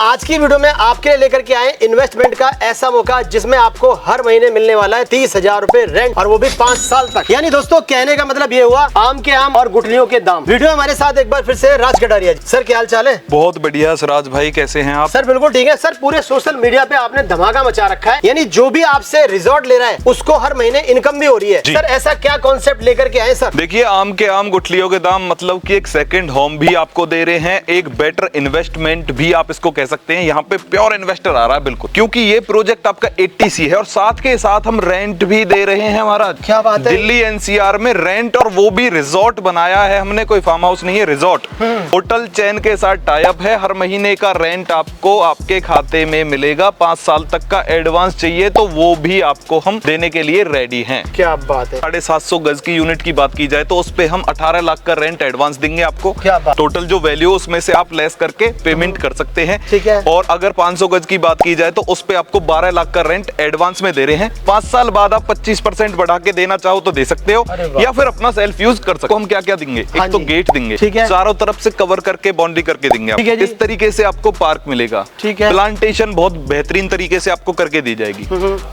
आज की वीडियो में आपके लिए लेकर के आए इन्वेस्टमेंट का ऐसा मौका जिसमें आपको हर महीने मिलने वाला है 30,000 रुपए रेंट, और वो भी 5 साल तक। यानी दोस्तों कहने का मतलब ये हुआ, आम के आम और गुठलियों के दाम। वीडियो हमारे साथ एक बार फिर से राज कटारिया जी। सर क्या हाल चाल है? बहुत बढ़िया सिराज भाई, कैसे हैं आप? सर बिल्कुल ठीक है सर। पूरे सोशल मीडिया पे आपने धमाका मचा रखा है, यानी जो भी आपसे रिजॉर्ट ले रहा है उसको हर महीने इनकम भी हो रही है। सर ऐसा क्या कॉन्सेप्ट लेकर के आए सर? देखिए, आम के आम गुठलियों के दाम मतलब कि एक सेकंड होम भी आपको दे रहे हैं, एक बेटर इन्वेस्टमेंट भी आप इसको कह सकते हैं। यहाँ पे प्योर इन्वेस्टर आ रहा है बिल्कुल, क्योंकि ये प्रोजेक्ट आपका 80C है और साथ के साथ हम रेंट भी दे रहे हैं। हमारा क्या बात है? दिल्ली NCR में रेंट, और वो भी रिजॉर्ट बनाया है हमने, कोई फार्म हाउस नहीं है, रिजॉर्ट। होटल चेन के साथ टाई अप है। हर महीने का रेंट आपको आपके खाते में मिलेगा। 5 साल तक का एडवांस चाहिए तो वो भी आपको हम देने के लिए रेडी हैं। क्या बात है? 750 गज की यूनिट की बात की जाए तो उस पे हम 18 लाख का रेंट एडवांस देंगे आपको। क्या बात? टोटल जो वैल्यू उसमें से आप लेस करके पेमेंट कर सकते हैं। ठीक है। और अगर 500 गज की बात की जाए तो उस पे आपको 12 लाख का रेंट एडवांस में दे रहे हैं। 5 साल बाद आप 25% बढ़ा के देना चाहो तो दे सकते हो, या फिर अपना सेल्फ यूज कर सकते हो। हम क्या क्या देंगे? एक तो गेट देंगे, चारों तरफ से कवर करके बाउंड्री करके देंगे आप। इस तरीके से आपको पार्क मिलेगा। ठीक है। प्लांटेशन बहुत बेहतरीन तरीके से आपको करके दी जाएगी।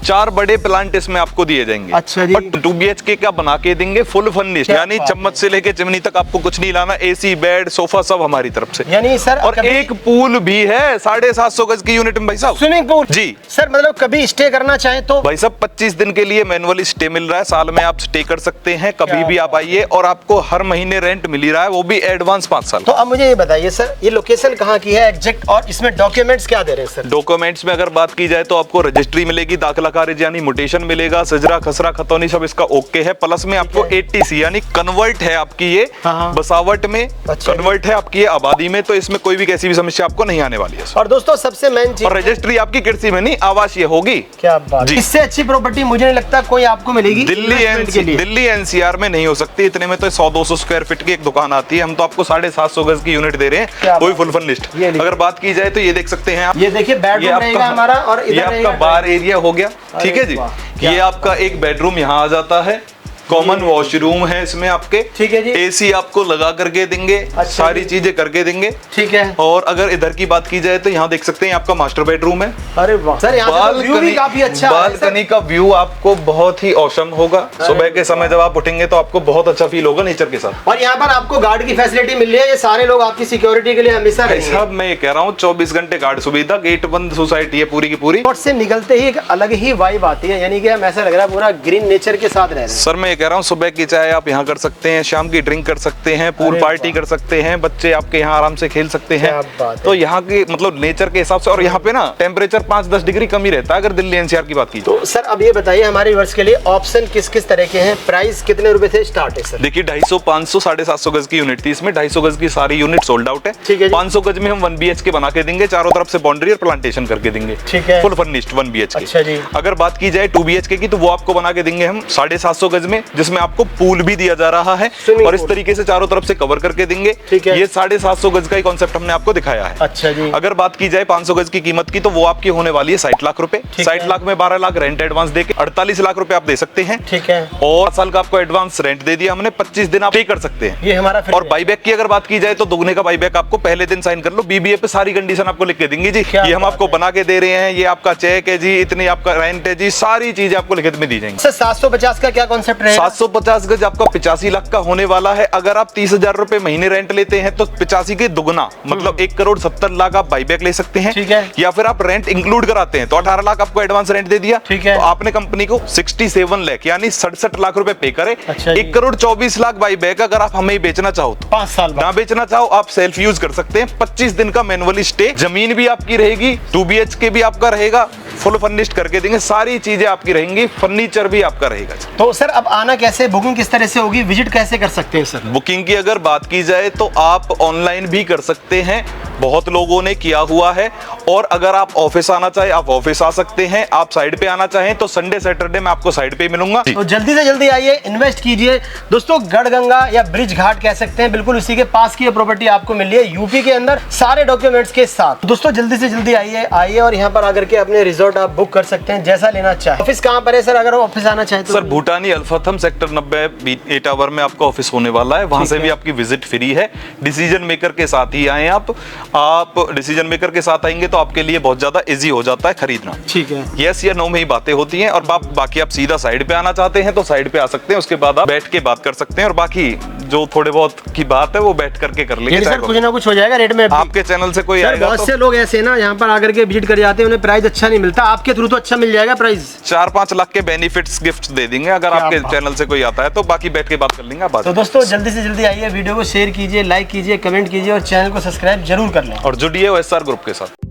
4 बड़े प्लांट इसमें आपको दिए जाएंगे। अच्छा जी। 2 BHK का बना के देंगे, फुल फर्निश्ड, यानी चम्मच से लेके चिमनी तक आपको कुछ नहीं लाना। AC, बेड, सोफा सब हमारी तरफ से। यानी सर और एक पूल भी है 750 गज की यूनिट में भाई साहब। स्विमिंग पूल जी सर, मतलब कभी स्टे करना चाहे तो? भाई साहब 25 दिन के लिए मैनुअली स्टे मिल रहा है। साल में आप स्टे कर सकते हैं, कभी भी आप आइए, और आपको हर महीने रेंट मिल रहा है, वो भी एडवांस 5 साल। तो अब मुझे ये बताइए सर, ये लोकेशन कहाँ की है एग्जैक्ट, और इसमें डॉक्यूमेंट्स क्या दे रहे हैं सर? डॉक्यूमेंट्स में अगर बात की जाए तो आपको रजिस्ट्री मिलेगी, दाखिला खारिज यानी म्यूटेशन मिलेगा, सजरा खसरा खतौनी सब इसका ओके है। प्लस में आपको 80C यानी कन्वर्ट है आपकी ये बसावट में, कन्वर्ट है आपकी ये आबादी में, तो इसमें कोई भी कैसी भी समस्या आपको नहीं आने वाली है। और दोस्तों सबसे मेन चीज, और रजिस्ट्री आपकी कृषि में नहीं, आवासीय होगी। क्या बात? इससे अच्छी प्रॉपर्टी मुझे नहीं लगता कोई आपको मिलेगी दिल्ली NCR में नहीं हो सकती। इतने में तो 100-200 स्क्वायर फीट की एक दुकान आती है। हम तो आपको 750 गज की यूनिट दे रहे हैं, कोई फुल फर्निश्ड। अगर बात की जाए तो ये देख सकते हैं आप, ये देखिए बेडरूम रहेगा हमारा, और ये आपका बार एरिया हो गया। ठीक है जी। ये आपका एक बेडरूम यहाँ आ जाता है, कॉमन वॉशरूम है इसमें आपके। ठीक है जी। AC आपको लगा करके देंगे। अच्छा, सारी चीजें करके देंगे। ठीक है। और अगर इधर की बात की जाए तो यहाँ देख सकते हैं आपका मास्टर बेडरूम है। अरे वाह सर, यहाँ तो व्यू भी काफी अच्छा है। बालकनी का व्यू आपको बहुत ही औसम होगा। सुबह के समय जब आप उठेंगे तो आपको बहुत अच्छा फील होगा नेचर के साथ। और यहाँ पर आपको गार्ड की फैसिलिटी मिल रही है, ये सारे लोग आपकी सिक्योरिटी के लिए हमेशा रहेंगे। साहब मैं ये कह रहा हूँ 24 घंटे गार्ड सुविधा, गेट बंद सोसाइटी है पूरी की पूरी। से निकलते ही एक अलग ही वाइब आती है, यानी कि हम ऐसा लग रहा है पूरा ग्रीन नेचर के साथ रह रहे हैं। सर मैं ये कह रहा हूँ सुबह की चाय आप यहाँ कर सकते हैं, शाम की ड्रिंक कर सकते हैं, पूल पार्टी कर सकते हैं, बच्चे आपके यहाँ आराम से खेल सकते हैं। तो यहाँ की मतलब नेचर के हिसाब से, और यहाँ पे ना टेम्परेचर 5-10 डिग्री कम ही रहता है अगर दिल्ली NCR की बात की। तो सर अब ये बताइए हमारे व्यूअर्स के लिए ऑप्शन किस किस तरह के हैं, प्राइस कितने रुपए से स्टार्ट है सर? देखिए 250, 500, 750 गज की यूनिट थी, इसमें 250 गज की सारी यूनिट सोल्ड आउट है। ठीक है। 500 गज में हम 1 BHK बना के देंगे, चारों तरफ से बाउंड्री और प्लांटेशन करके देंगे। ठीक है। Full furnished 1 BHK। अच्छा जी। अगर बात की जाए 2 BHK की तो वो आपको बना के देंगे हम 750 गज में, जिसमें आपको पूल भी दिया जा रहा है और इस तरीके से चारों तरफ से कवर करके देंगे। ठीक है। ये 750 गज का ही कॉन्सेप्ट हमने आपको दिखाया है। अच्छा जी। अगर बात की जाए 500 गज की कीमत की तो वो आपकी होने वाली है 60 लाख रुपए। 60 लाख में 12 लाख रेंट एडवांस देके 48 लाख रुपए आप दे सकते हैं। ठीक है। और साल का आपको एडवांस रेंट दे दिया हमने, 25 दिन आप पे कर सकते हैं। ये हमारा। और बाईबैक की अगर बात की जाए तो दुगने का बाईबैक आपको पहले दिन साइन कर लो, BBA पे सारी कंडीशन आपको लिख के देंगे जी। ये हम आपको बना के दे रहे हैं, ये आपका चेक है जी, इतनी आपका रेंट है जी, सारी चीजें आपको लिखित में दी जाएंगी। सर 750 का क्या कॉन्सेप्ट रहेगा? 750 गज आपका 85 लाख का होने वाला है। अगर आप 30,000 रुपए महीने रेंट लेते हैं तो 85 के दुगना मतलब 1,70,00,000 आप बाईबैक ले सकते हैं। ठीक है। या फिर आप रेंट इंक्लूड कराते हैं तो 18 लाख आपको एडवांस रेंट दे दिया। ठीक है। तो आपने कंपनी को 67 लाख यानी 67 लाख रुपए पे करे। अच्छा, 1,24,00,000 बाईबैक अगर आप हमें बेचना चाहो तो 5 साल ना बेचना चाहो आप सेल्फ यूज कर सकते हैं। 25 दिन का मैनुअली स्टे, जमीन भी आपकी रहेगी, 2 BHK भी आपका रहेगा, फुल फर्निश्ड करके देंगे, सारी चीजें आपकी रहेंगी, फर्नीचर भी आपका रहेगा। तो सर अब आना कैसे, बुकिंग किस तरह से होगी, विजिट कैसे कर सकते हैं सर? बुकिंग की अगर बात की जाए तो आप ऑनलाइन भी कर सकते हैं, बहुत लोगों ने किया हुआ है। और अगर आप ऑफिस आना चाहे आप ऑफिस आ सकते हैं, आप साइड पे आना चाहें तो संडे सैटरडे में आपको साइड पे मिलूंगा। तो जल्दी से जल्दी आइए, इन्वेस्ट कीजिए दोस्तों। गढ़गंगा या ब्रिज घाट कह सकते हैं, बिल्कुल उसी के पास की ये प्रॉपर्टी आपको मिल रही है यूपी के अंदर सारे डॉक्यूमेंट्स के साथ। दोस्तों जल्दी से जल्दी आइए और यहाँ पर आकर के अपने रिजॉर्ट स्लॉट आप बुक कर सकते हैं जैसा लेना चाहे। ऑफिस कहाँ पर है सर, अगर ऑफिस आना चाहे तो? सर भूटानी अल्फाथम सेक्टर 90 ए टावर में आपका ऑफिस होने वाला है, वहां से भी आपकी विजिट फ्री है। डिसीजन मेकर के साथ ही आए आप डिसीजन मेकर के साथ आएंगे तो आपके लिए बहुत ज्यादा इजी हो जाता है खरीदना। ठीक है, यस या नो में ही बातें होती हैं, और बाकी आप सीधा साइड पे आना चाहते हैं तो साइड पे आ सकते हैं, उसके बाद आप बैठ के बात कर सकते हैं, और बाकी जो थोड़े बहुत की बात है वो बैठ करके कर लेंगे। सर कुछ ना कुछ हो जाएगा रेट में। आपके चैनल से कोई आएगा बहुत से लोग ऐसे ना यहाँ पर आकर के विजिट कर जाते हैं, उन्हें प्राइस अच्छा नहीं मिलता, आपके थ्रू तो अच्छा मिल जाएगा प्राइस। 4-5 लाख के बेनिफिट्स गिफ्ट दे देंगे अगर आपके चैनल से कोई आता है तो, बाकी बैठ के बात कर लेंगे आप। तो दोस्तों जल्दी से जल्दी आइए, वीडियो को शेयर कीजिए, लाइक कीजिए, कमेंट कीजिए और चैनल को सब्सक्राइब जरूर कर लें और जुड़िए OSR ग्रुप के साथ।